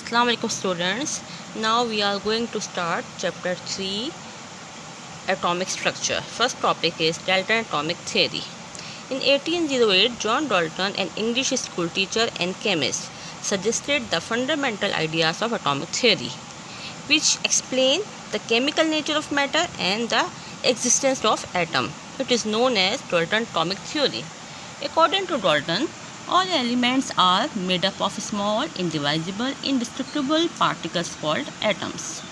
Assalamu alaikum students. Now we are going to start chapter 3, atomic structure. First topic is Dalton atomic theory. In 1808, John Dalton, an English school teacher and chemist, suggested the fundamental ideas of atomic theory, which explain the chemical nature of matter and the existence of atom. It is known as Dalton atomic theory. According to Dalton, all elements are made up of small, indivisible, indestructible particles called atoms.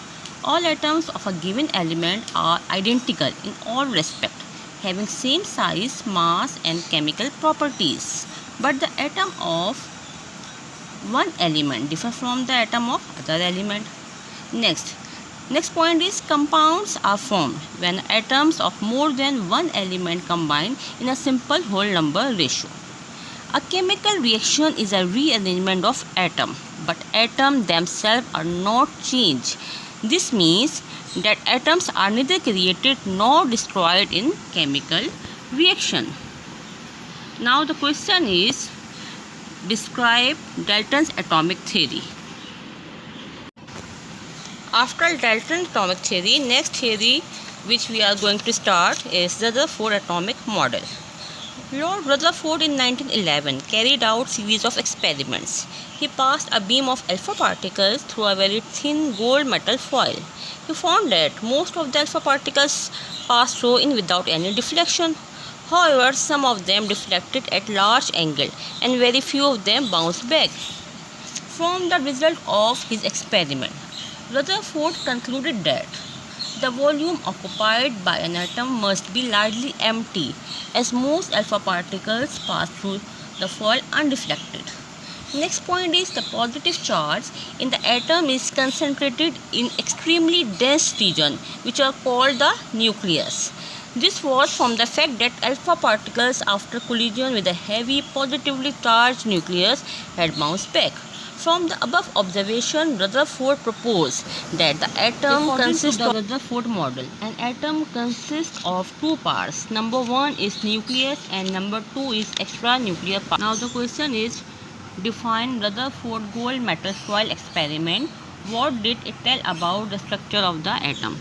All atoms of a given element are identical in all respects, having same size, mass and chemical properties. But the atom of one element differs from the atom of other element. Next point is compounds are formed when atoms of more than one element combine in a simple whole number ratio. A chemical reaction is a rearrangement of atoms, but atoms themselves are not changed. This means that atoms are neither created nor destroyed in chemical reaction. Now the question is, describe Dalton's atomic theory. After Dalton's atomic theory, next theory which we are going to start is the Rutherford atomic model. Lord Rutherford in 1911 carried out series of experiments. He passed a beam of alpha particles through a very thin gold metal foil. He found that most of the alpha particles passed through in without any deflection. However, some of them deflected at large angle and very few of them bounced back. From the result of his experiment, Rutherford concluded that the volume occupied by an atom must be largely empty, as most alpha particles pass through the foil undeflected. Next point is the positive charge in the atom is concentrated in extremely dense region, which are called the nucleus. This was from the fact that alpha particles after collision with a heavy positively charged nucleus had bounced back. From the above observation, Rutherford proposed that the atom consists of the Rutherford model. An atom consists of two parts. Number one is nucleus and number two is extranuclear part. Now the question is, define Rutherford gold metal foil experiment. What did it tell about the structure of the atom?